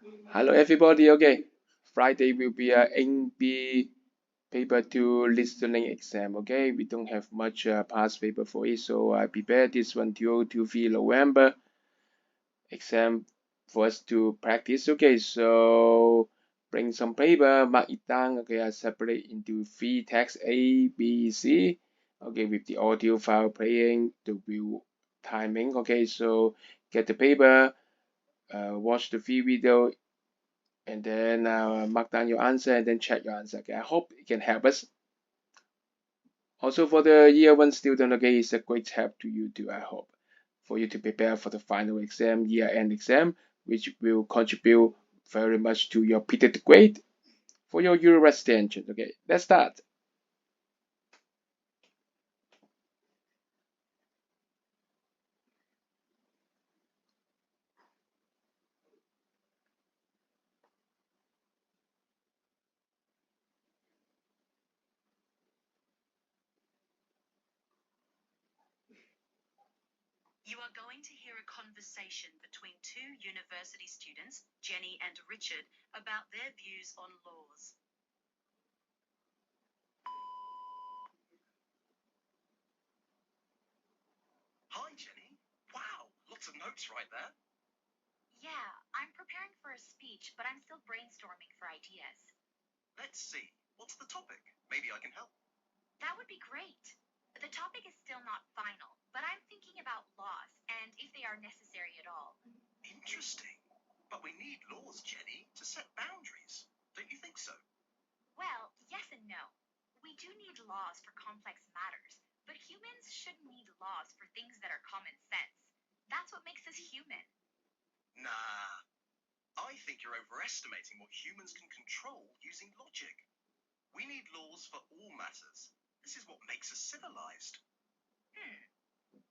Hello everybody. Okay, Friday will be a Eng B paper 2 listening exam. Okay, we don't have much past paper for it, so I prepared this one to feel November exam for us to practice. Okay, so bring some paper, mark it down. Okay, I separate into three text A, B, C. Okay, with the audio file playing, the view timing. Okay, so get the paper, watch the free video, and then mark down your answer and then check your answer. Okay, I hope it can help us. Also for the year one student, okay, it's a great help to you too, I hope, for you to prepare for the final exam, year-end exam, which will contribute very much to your predicted grade for your university entrance. Okay, let's start. You are going to hear a conversation between two university students, Jenny and Richard, about their views on laws. Hi, Jenny. Wow, lots of notes right there. Yeah, I'm preparing for a speech, but I'm still brainstorming for ideas. Let's see. What's the topic? Maybe I can help. That would be great. The topic is still not final, but I'm thinking about laws and if they are necessary at all. Interesting. But we need laws, Jenny, to set boundaries. Don't you think so? Well, yes and no. We do need laws for complex matters, but humans shouldn't need laws for things that are common sense. That's what makes us human. Nah. I think you're overestimating what humans can control using logic. We need laws for all matters. This is what makes us civilized.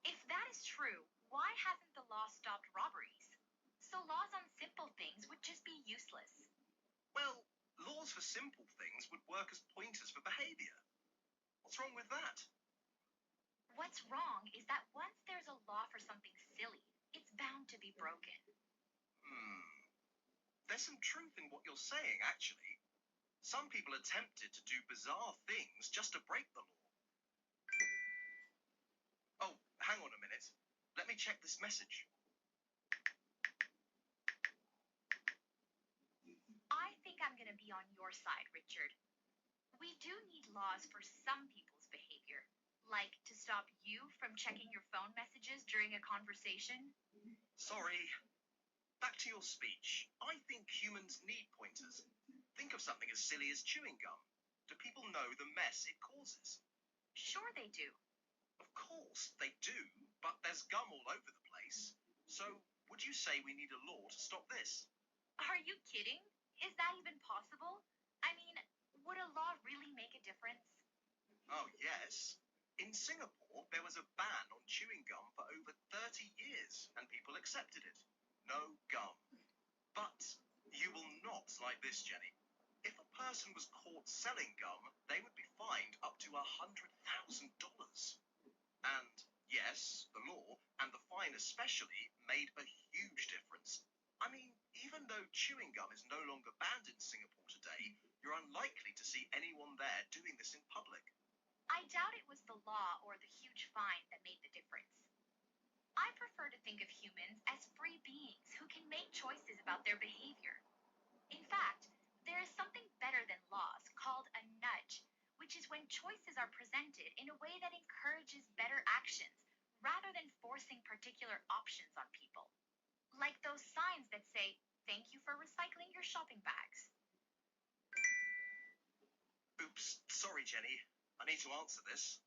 If that is true, why hasn't the law stopped robberies? So laws on simple things would just be useless. Well, laws for simple things would work as pointers for behavior. What's wrong with that? What's wrong is that once there's a law for something silly, it's bound to be broken. There's some truth in what you're saying, actually. Some people are tempted to do bizarre things just to break the law. Oh, hang on a minute. Let me check this message. I think I'm going to be on your side, Richard. We do need laws for some people's behavior, like to stop you from checking your phone messages during a conversation. Sorry. Back to your speech. I think humans need pointers. Think of something as silly as chewing gum. Do people know the mess it causes? Sure they do. Of course, they do, but there's gum all over the place. So, would you say we need a law to stop this? Are you kidding? Is that even possible? I mean, would a law really make a difference? Oh, yes. In Singapore, there was a ban on chewing gum for over 30 years, and people accepted it. No gum. But you will not like this, Jenny. If a person was caught selling gum, they would be fined up to $100,000. And yes, the law, and the fine especially, made a huge difference. I mean, even though chewing gum is no longer banned in Singapore today, you're unlikely to see anyone there doing this in public. I doubt it was the law or the huge fine that made the difference. I prefer to think of humans as free beings who can make choices about their behavior. In fact, there is something better than laws called a nudge, which is when choices are presented in a way that encourages better actions rather than forcing particular options on people. Like those signs that say, "Thank you for recycling your shopping bags." Oops, sorry, Jenny. I need to answer this.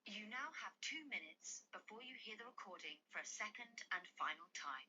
You now have 2 minutes before you hear the recording for a second and final time.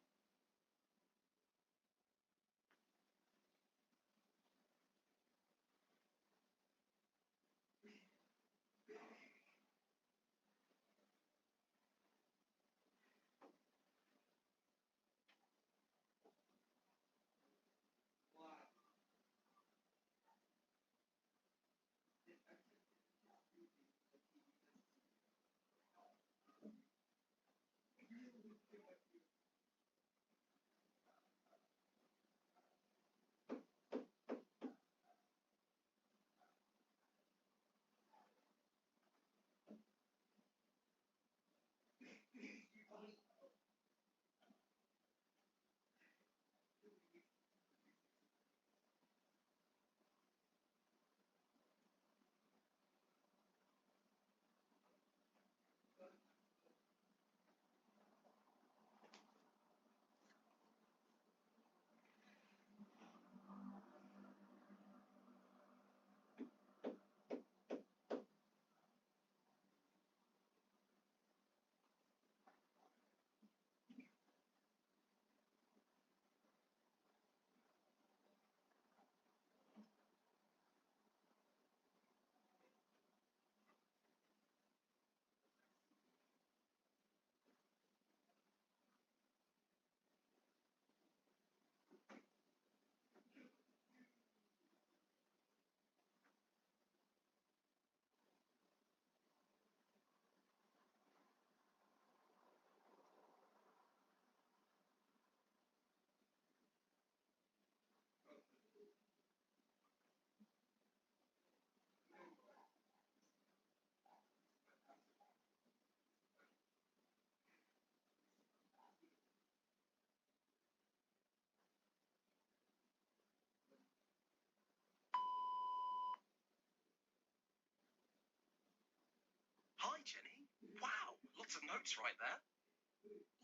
Lots of notes right there.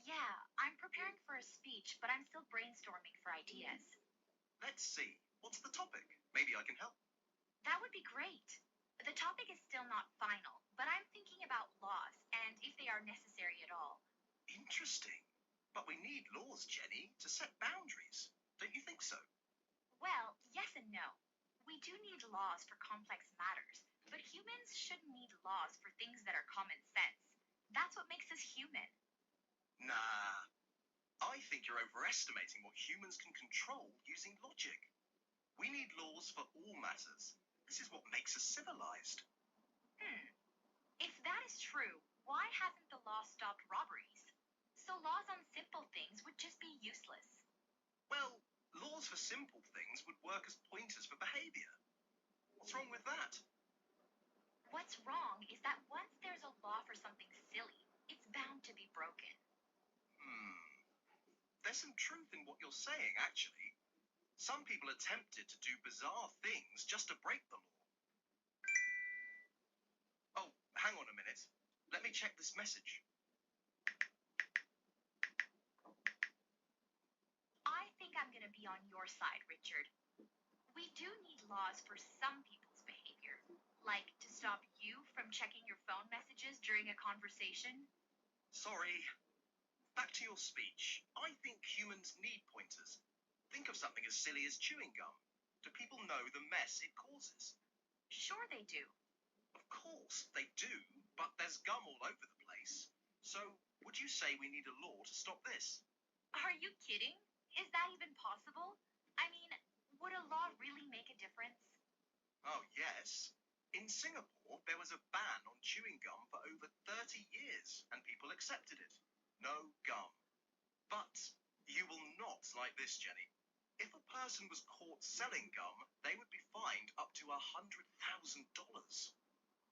Yeah, I'm preparing for a speech, but I'm still brainstorming for ideas. Let's see. What's the topic? Maybe I can help. That would be great. The topic is still not final, but I'm thinking about laws and if they are necessary at all. Interesting. But we need laws, Jenny, to set boundaries. Don't you think so? Well, yes and no. We do need laws for complex matters, but humans shouldn't need laws for things that are common sense. That's what makes us human. Nah. I think you're overestimating what humans can control using logic. We need laws for all matters. This is what makes us civilized. If that is true, why hasn't the law stopped robberies? So laws on simple things would just be useless. Well, laws for simple things would work as pointers for behavior. What's wrong with that? What's wrong is that once there's a law for something silly, it's bound to be broken. There's some truth in what you're saying, actually. Some people are tempted to do bizarre things just to break the law. Oh, hang on a minute. Let me check this message. I think I'm going to be on your side, Richard. We do need laws for some people's behavior, like to stop you from checking your phone messages during a conversation. Sorry. Back to your speech. I think humans need pointers. Think of something as silly as chewing gum. Do people know the mess it causes? Sure they do. Of course, they do, but there's gum all over the place. So, would you say we need a law to stop this? Are you kidding? Is that even possible? I mean, would a law really make a difference? Oh, yes. In Singapore, there was a ban on chewing gum for over 30 years, and people accepted it. No gum. But you will not like this, Jenny. If a person was caught selling gum, they would be fined up to $100,000.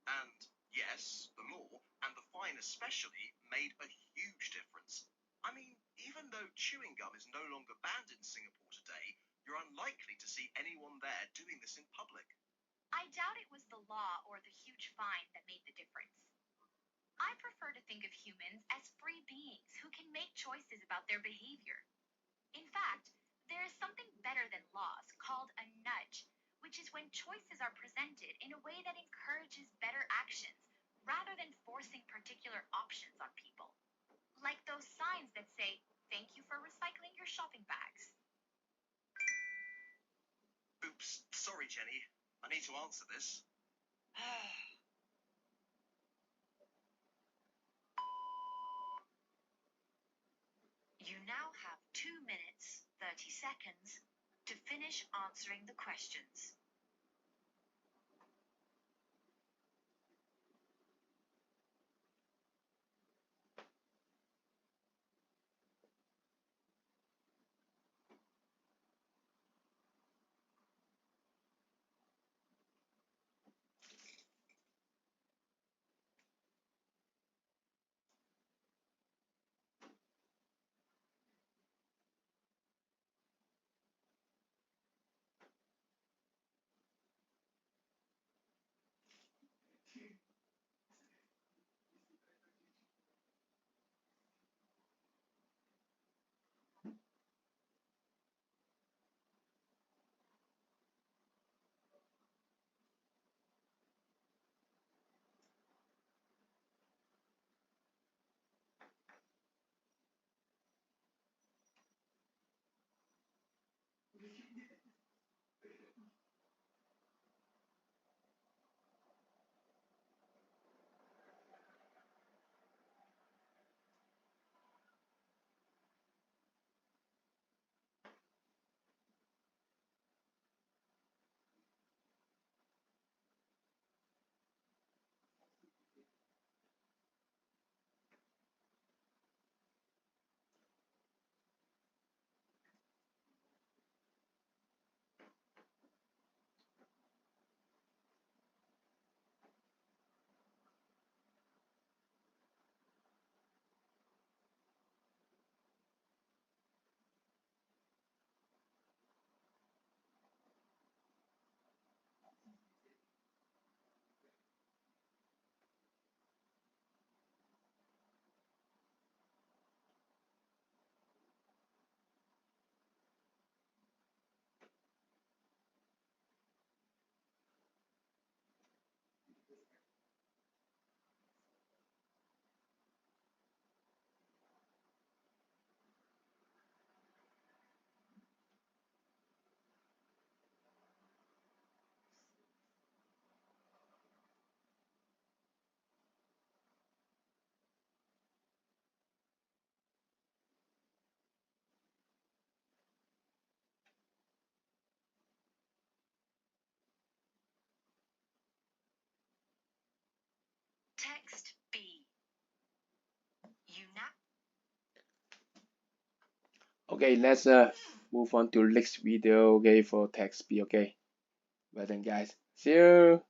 And yes, the law, and the fine especially, made a huge difference. I mean, even though chewing gum is no longer banned in Singapore today, you're unlikely to see anyone there doing this in public. I doubt it was the law or the huge fine that made the difference. I prefer to think of humans as free beings who can make choices about their behavior. In fact, there is something better than laws called a nudge, which is when choices are presented in a way that encourages better actions rather than forcing particular options on people. Like those signs that say, "Thank you for recycling your shopping bags." Oops, sorry, Jenny. I need to answer this. You now have 2 minutes, 30 seconds to finish answering the questions. Text B. You now. Okay, let's move on to next video. Okay, for text B. Okay, well then, guys, see you.